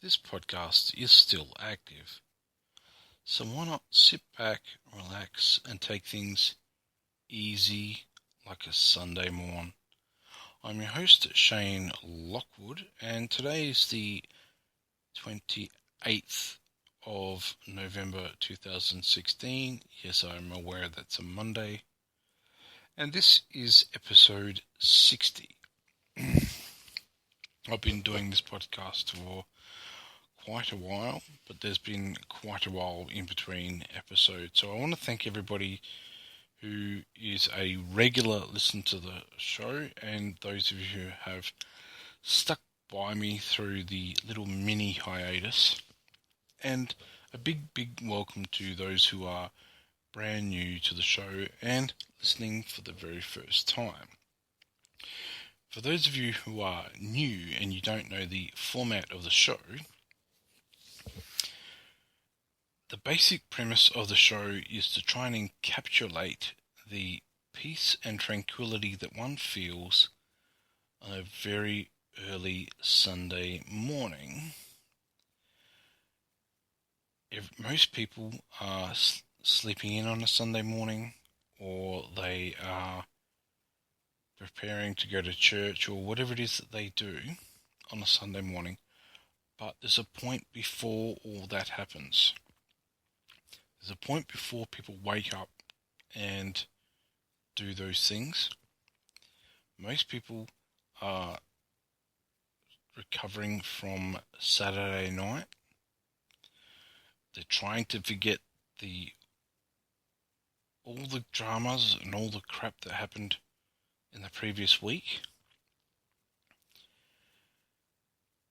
this podcast is still active. So why not sit back, relax, and take things easy like a Sunday morn. I'm your host, Shane Lockwood, and today is the 28th of November 2016. Yes, I'm aware that's a Monday. And this is episode 60. I've been doing this podcast for quite a while, but there's been quite a while in between episodes. So I want to thank everybody who is a regular listener to the show and those of you who have stuck by me through the little mini hiatus. And a big welcome to those who are brand new to the show and listening for the very first time. For those of you who are new and you don't know the format of the show, the basic premise of the show is to try and encapsulate the peace and tranquility that one feels on a very early Sunday morning. Most people are sleeping in on a Sunday morning, or they are preparing to go to church, or whatever it is that they do on a Sunday morning. But there's a point before all that happens. There's a point before people wake up and do those things. Most people are recovering from Saturday night. They're trying to forget all the dramas and all the crap that happened in the previous week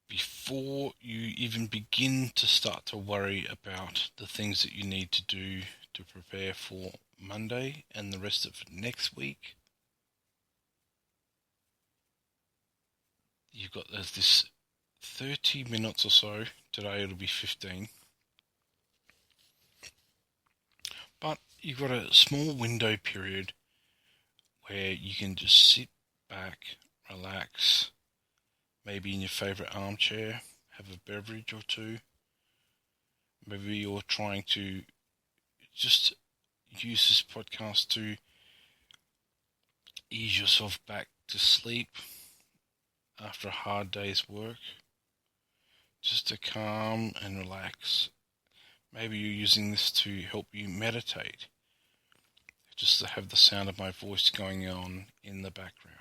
before you even begin to start to worry about the things that you need to do to prepare for Monday and the rest of next week. You've got this 30 minutes or so. Today it'll be 15. But you've got a small window period where you can just sit back, relax, maybe in your favourite armchair, have a beverage or two. Maybe you're trying to just use this podcast to ease yourself back to sleep after a hard day's work, just to calm and relax. Maybe you're using this to help you meditate, just to have the sound of my voice going on in the background.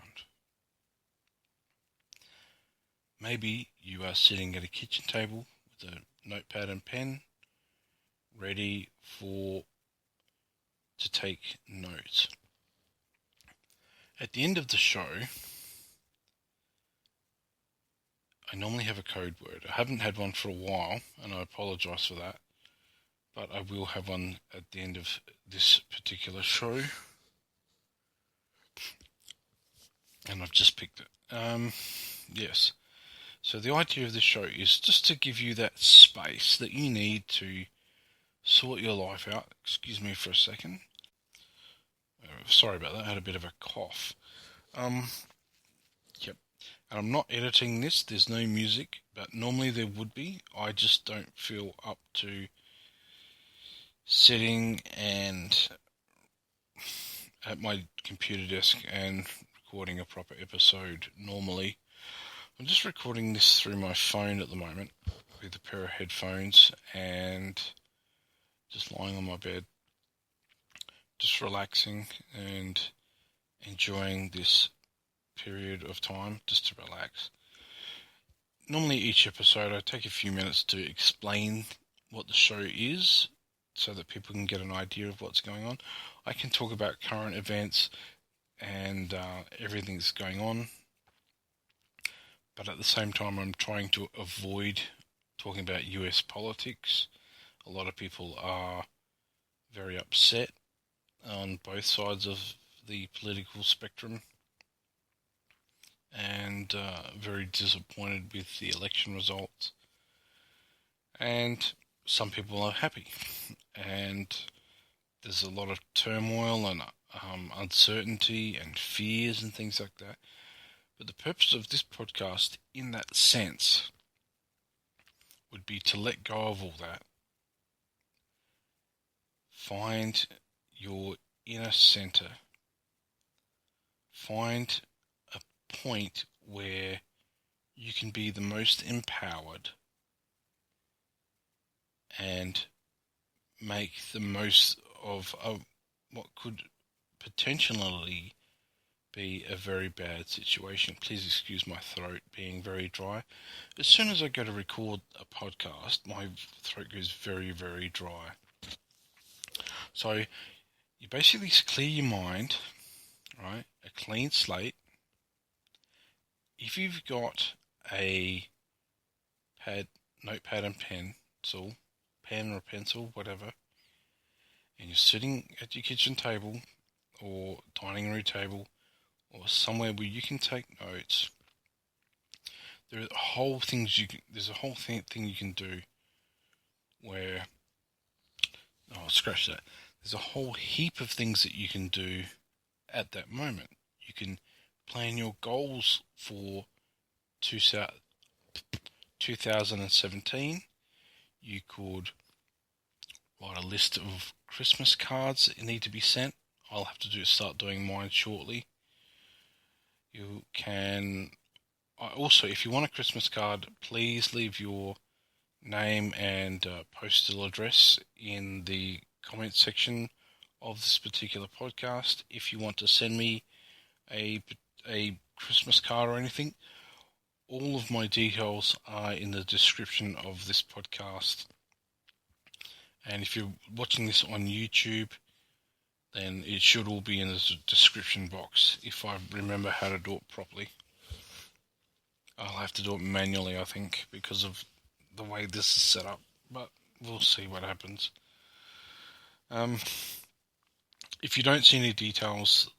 Maybe you are sitting at a kitchen table with a notepad and pen, ready to take notes. At the end of the show, I normally have a code word. I haven't had one for a while, and I apologise for that. But I will have one at the end of this particular show. And I've just picked it. Yes. So the idea of this show is just to give you that space that you need to sort your life out. Excuse me for a second. Sorry about that. I had a bit of a cough. Yep. And I'm not editing this. There's no music, but normally there would be. I just don't feel up to sitting and at my computer desk and recording a proper episode normally. I'm just recording this through my phone at the moment with a pair of headphones and just lying on my bed, just relaxing and enjoying this period of time just to relax. Normally each episode I take a few minutes to explain what the show is so that people can get an idea of what's going on. I can talk about current events and everything that's going on, but at the same time I'm trying to avoid talking about US politics. A lot of people are very upset on both sides of the political spectrum and very disappointed with the election results. And some people are happy. And there's a lot of turmoil and uncertainty and fears and things like that. But the purpose of this podcast, in that sense, be to let go of all that. Find your inner center. Find a point where you can be the most empowered and make the most of what could potentially be a very bad situation. Please excuse my throat being very dry. As soon as I go to record a podcast, my throat goes very, very dry. So you basically clear your mind, right? A clean slate. If you've got a notepad and pen or pencil, whatever, and you're sitting at your kitchen table or dining room table or somewhere where you can take notes, there's a whole thing you can do where, scratch that. There's a whole heap of things that you can do at that moment. You can plan your goals for 2017. You could write a list of Christmas cards that need to be sent. I'll have to start doing mine shortly. You can also, if you want a Christmas card, please leave your name and postal address in the comment section of this particular podcast. If you want to send me a Christmas card or anything, all of my details are in the description of this podcast. And if you're watching this on YouTube, then it should all be in the description box if I remember how to do it properly. I'll have to do it manually, I think, because of the way this is set up, but we'll see what happens. If you don't see any details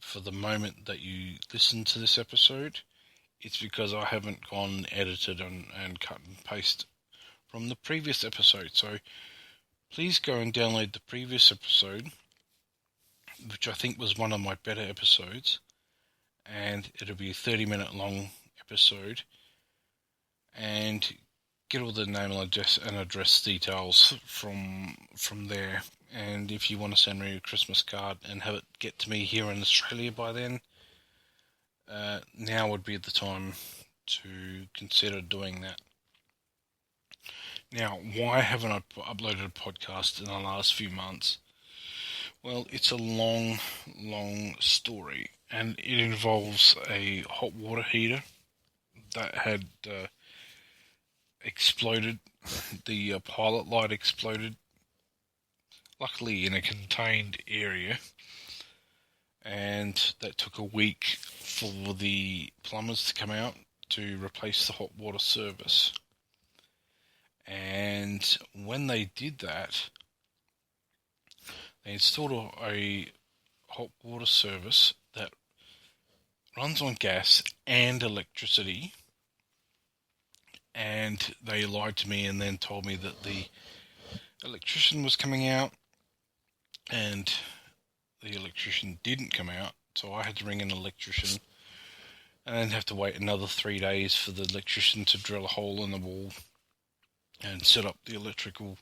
for the moment that you listen to this episode, it's because I haven't gone edited and cut and paste from the previous episode. So please go and download the previous episode, which I think was one of my better episodes, and it'll be a 30-minute long episode, and get all the name and address details from there. And if you want to send me a Christmas card and have it get to me here in Australia by then, now would be the time to consider doing that. Now, why haven't I uploaded a podcast in the last few months? Well, it's a long, long story, and it involves a hot water heater that had exploded. The pilot light exploded, luckily in a contained area, and that took a week for the plumbers to come out to replace the hot water service. And when they did that, they installed a hot water service that runs on gas and electricity, and they lied to me and then told me that the electrician was coming out, and the electrician didn't come out, so I had to ring an electrician and then have to wait another 3 days for the electrician to drill a hole in the wall and set up the electrical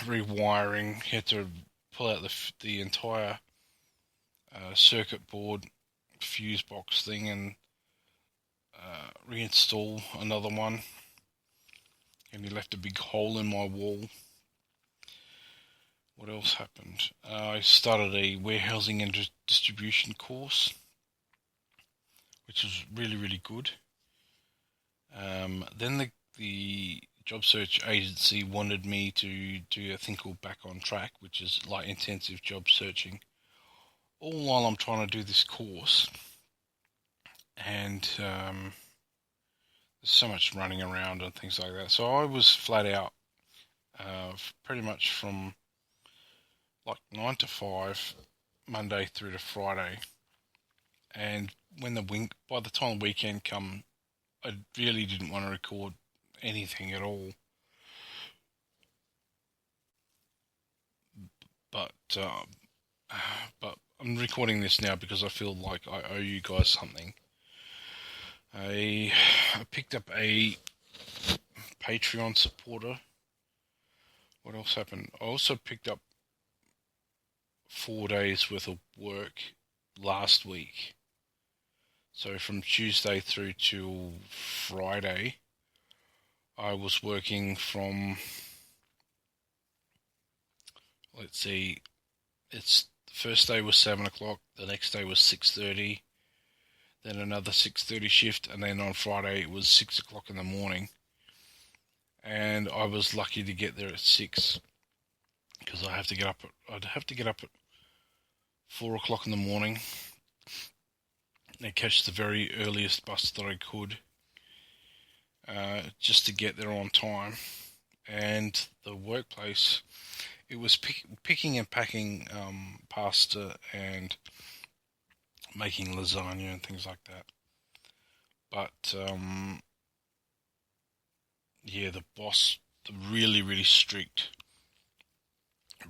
rewiring. He had to pull out the entire circuit board fuse box thing and reinstall another one, and he left a big hole in my wall. What else happened? I started a warehousing and distribution course, which was really, really good. Then the job search agency wanted me to do a thing called Back on Track, which is like intensive job searching, all while I'm trying to do this course. And there's so much running around and things like that. So I was flat out pretty much from like 9 to 5, Monday through to Friday. And by the time the weekend come, I really didn't want to record anything at all. But I'm recording this now because I feel like I owe you guys something. I picked picked up a Patreon supporter. What else happened? I also picked up 4 days worth of work last week. So from Tuesday through to Friday, I was working from, let's see, the first day was 7 o'clock, the next day was 6:30, then another 6:30 shift, and then on Friday it was 6 o'clock in the morning. And I was lucky to get there at 6, because I'd have to get up at 4 o'clock in the morning and catch the very earliest bus that I could, just to get there on time. And the workplace, it was picking and packing pasta and making lasagna and things like that. But yeah, the boss, really strict.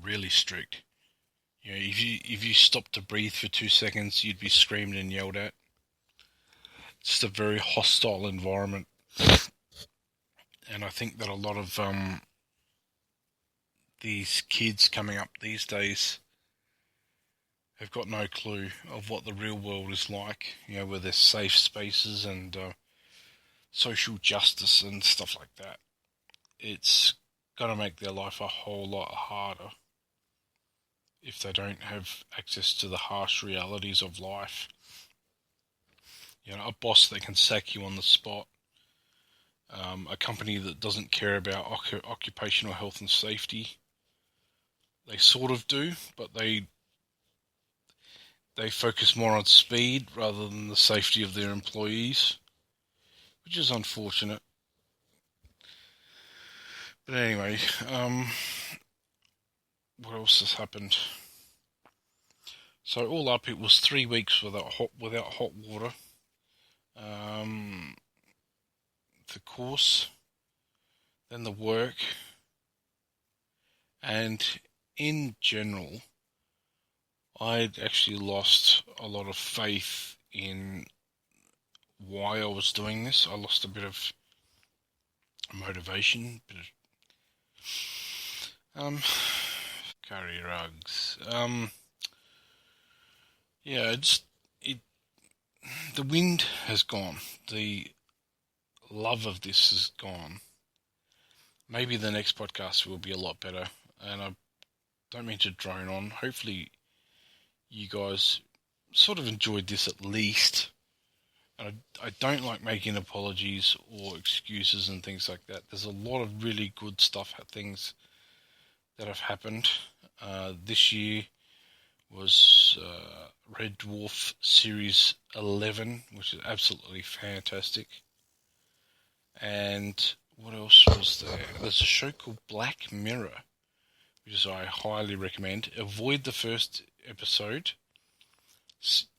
Really strict. You know, if you stopped to breathe for 2 seconds, you'd be screamed and yelled at. It's just a very hostile environment. And I think that a lot of these kids coming up these days have got no clue of what the real world is like, you know, where there's safe spaces and social justice and stuff like that. It's going to make their life a whole lot harder if they don't have access to the harsh realities of life. You know, a boss that can sack you on the spot, a company that doesn't care about occupational health and safety. They sort of do, but they focus more on speed rather than the safety of their employees, which is unfortunate. But anyway, what else has happened? So all up, it was 3 weeks without hot water. The course, then the work, and in general, I'd actually lost a lot of faith in why I was doing this. I lost a bit of motivation, curry rugs. Yeah, the wind has gone. The love of this is gone. Maybe the next podcast will be a lot better, and I don't mean to drone on. Hopefully you guys sort of enjoyed this at least. And I don't like making apologies or excuses and things like that. There's a lot of really good things that have happened. This year was Red Dwarf Series 11, which is absolutely fantastic. And what else was there? There's a show called Black Mirror, which I highly recommend. Avoid the first episode.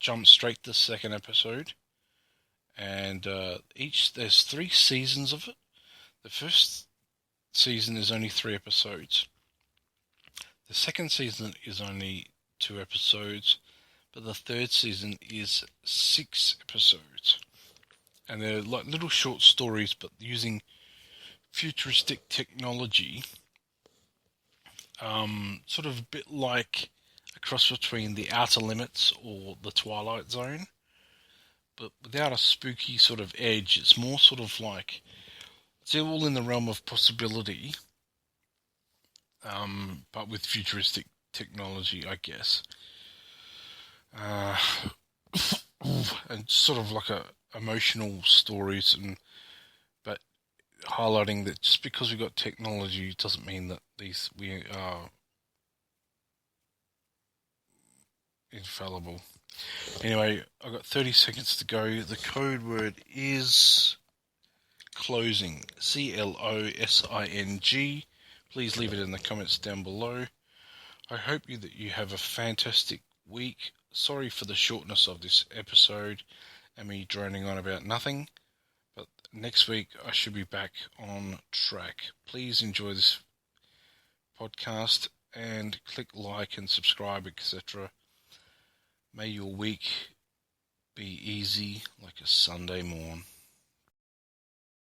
Jump straight to the second episode. And there's 3 seasons of it. The first season is only 3 episodes. The second season is only 2 episodes, but the third season is 6 episodes. And they're like little short stories, but using futuristic technology, sort of a bit like a cross between the Outer Limits or the Twilight Zone, but without a spooky sort of edge. It's more sort of like, it's all in the realm of possibility, but with futuristic technology, I guess. And sort of like emotional stories, but highlighting that just because we've got technology doesn't mean that we are infallible. Anyway, I've got 30 seconds to go. The code word is closing. CLOSING. Please leave it in the comments down below. I hope that you have a fantastic week. Sorry for the shortness of this episode and me droning on about nothing, but next week I should be back on track. Please enjoy this podcast and click like and subscribe, etc. May your week be easy like a Sunday morn.